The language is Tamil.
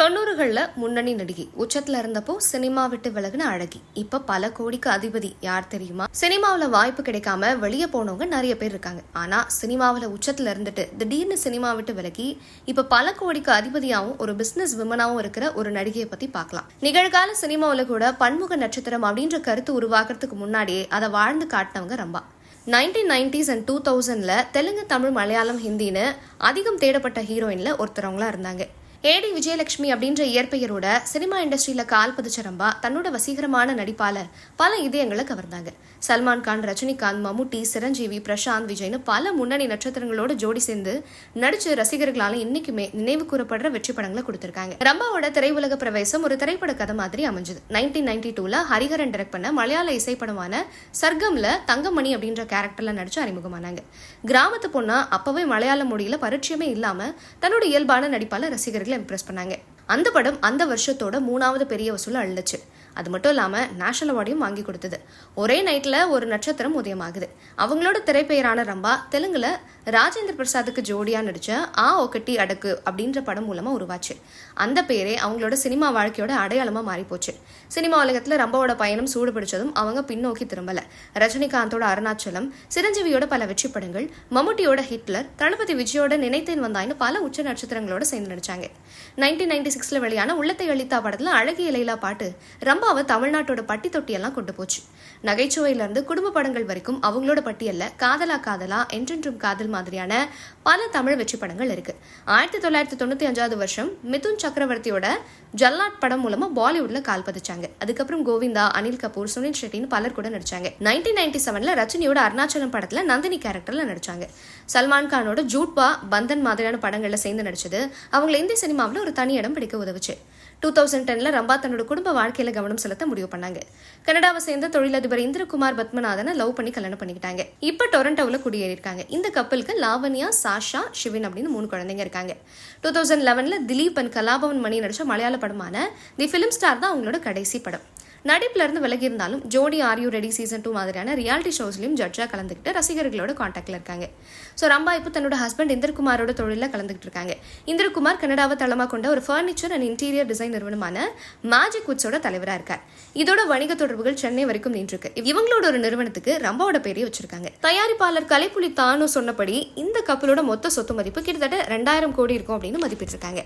90களில் முன்னணி நடிகை உச்சத்துல இருந்தப்போ சினிமா விட்டு விலகுன அழகி இப்ப பல கோடிக்கு அதிபதி யார் தெரியுமா? சினிமாவில் வாய்ப்பு கிடைக்காம வெளியே போனவங்க நிறைய பேர் இருக்காங்க. ஆனா சினிமாவில் உச்சத்துல இருந்துட்டு திடீர்னு சினிமா விட்டு விலகி இப்ப பல கோடிக்கு அதிபதியாகவும் ஒரு பிசினஸ் விமனாவும் இருக்கிற ஒரு நடிகையை பத்தி பார்க்கலாம். நிகழ்கால சினிமாவில் கூட பன்முக நட்சத்திரம் அப்படின்ற கருத்து உருவாக்குறதுக்கு முன்னாடியே அதை வாழ்ந்து காட்டினவங்க ரம்பா. 1990s and 2000ல தெலுங்கு, தமிழ், மலையாளம், ஹிந்தின்னு அதிகம் தேடப்பட்ட ஹீரோயின்ல ஒருத்தரவங்களா இருந்தாங்க. ஏடி விஜயலட்சுமி அப்படின்ற இயற்பெயரோட சினிமா இண்டஸ்ட்ரியில கால் பதிச்ச ரம்பா தன்னோட வசீகரமான நடிப்பால பல இதயங்களை கவர்ந்தாங்க. சல்மான் கான், ரஜினிகாந்த், மம்முட்டி, சிரஞ்சீவி, பிரசாந்த், விஜய்னு பல முன்னணி நட்சத்திரங்களோட ஜோடி சேர்ந்து நடிச்ச ரசிகர்களால இன்னைக்குமே நினைவு கூறப்படுற வெற்றி படங்களை கொடுத்திருக்காங்க. ரம்பாவோட திரையுலக பிரவேசம் ஒரு திரைப்பட கதை மாதிரி அமைஞ்சது. 1992ல ஹரிஹரன் டைரக்ட் பண்ண மலையாள இசைப்படமான சர்க்கம்ல தங்கமணி அப்படின்ற கேரக்டர்ல நடிச்சு அறிமுகமானாங்க. கிராமத்து பொண்ணா அப்பவே மலையாள மொழியில பரிச்சயமே இல்லாம தன்னோட இயல்பான நடிப்பால ரசிகர்கள் இம்ப்ரெஸ் பண்ணாங்க. அந்த படம் அந்த வருஷத்தோட 3வது பெரிய வசூல அள்ளுச்சு. அது மட்டும் இல்லாம நேஷனல் அவார்டையும் வாங்கி கொடுத்தது. ஒரே நைட்ல ஒரு நட்சத்திரம் உதயமாகுது. அவங்களோட திரைப்பெயரான ரம்பா தெலுங்குல ராஜேந்திர பிரசாத்துக்கு ஜோடியா நடிச்ச ஆ ஒக்கட்டி அடக்கு அப்படின்ற படம் மூலமா உருவாச்சு. அந்த பேரே அவங்களோட சினிமா வாழ்க்கையோட அடையாளமா மாறி போச்சு. சினிமா உலகத்துல ரம்பாவோட பயணம் சூடு பிடிச்சதும் அவங்க பின்னோக்கி திரும்பல. ரஜினிகாந்தோட அருணாச்சலம், சிரஞ்சீவியோட பல வெற்றி படங்கள், மம்முட்டியோட ஹிட்லர், தளபதி விஜயோட நினைத்தேன் வந்தாயின்னு பல உச்ச நட்சத்திரங்களோட சேர்ந்து நடிச்சாங்க. 1996ல வெளியான உள்ளத்தை அளித்தா படத்துல அழகிய லைலா பாட்டு ரம்பாவை தமிழ்நாட்டோட பட்டி தொட்டியெல்லாம் கொண்டு போச்சு. நகைச்சுவையில இருந்து குடும்ப படங்கள் வரைக்கும் அவங்களோட பட்டியல்ல காதலா காதலா, என்றென்றும் காதல் மாதிரியான பல தமிழ் வெற்றி படங்கள் இருக்கு. 1995 வருஷம் மிதுன் சக்கரவர்த்தியோட ஜல்லாட் படம் மூலமா பாலிவுட்ல கால் பதிச்சாங்க. அதுக்கப்புறம் கோவிந்தா, அனில் கபூர், சுனில் ஷெட்டின்னு பலர் கூட நடிச்சாங்க. 1997ல ரஜினியோட அருணாச்சலம் படத்துல நந்தினி கேரக்டர்ல நடிச்சாங்க. சல்மான் கானோட ஜூட்பா, பந்தன் மாதிரியான படங்கள்ல சேர்ந்து நடிச்சது அவங்களை இந்திய சினிமாவில் ஒரு தனி இடம் பிடிக்க உதவுச்சு. 2010ல ரம்பா தன்னோட குடும்ப வாழ்க்கையில கவனம் செலுத்த முடிவு பண்ணாங்க. கனடாவை சேர்ந்த தொழிலதிபர் இந்திரகுமார் பத்மநாதனை லவ் பண்ணி கல்யாணம் பண்ணிக்கிட்டாங்க. இப்ப டொரண்டோவில் குடியேறியிருக்காங்க. இந்த கப்பலுக்கு லாவண்யா, சாஷா, ஷிவின் அப்படின்னு 3 குழந்தைங்க இருக்காங்க. 2011ல திலீப் அண்ட் கலாபவன் மணி நடிச்ச மலையாள படமான தி ஃபிலிம் ஸ்டார் தான் அவங்களோட கடைசி படம். நடிப்புல இருந்து விலகி இருந்தாலும் ஜோடி ஆர் யூ ரெடி சீசன் 2 மாதிரியான ரியாலிட்டி ஷோஸ்லயும் ஜட்ஜா கலந்துக்கிட்டு ரசிகர்களோட கான்டாக்ட்ல இருக்காங்க. ஸோ ரம்பா இப்போ தன்னோட ஹஸ்பண்ட் இந்திரகுமாரோட தொழில கலந்துக்கிட்டு இருக்காங்க. இந்திரகுமார் கனடாவை தளமா கொண்ட ஒரு ஃபர்னிச்சர் அண்ட் இன்டீரியர் டிசைன் நிறுவனமான மேஜிக் வுட்ஸோட தலைவரா இருக்கார். இதோட வணிக தொடர்புகள் சென்னை வரைக்கும் நின்றுருக்கு. இவங்களோட ஒரு நிறுவனத்துக்கு ரம்பாவோட பேரையே வச்சிருக்காங்க. தயாரிப்பாளர் கலைப்புலி தானு சொன்னபடி இந்த கப்பலோட மொத்த சொத்து மதிப்பு கிட்டத்தட்ட 2000 கோடி இருக்கும் அப்படின்னு மதிப்பிட்டிருக்காங்க.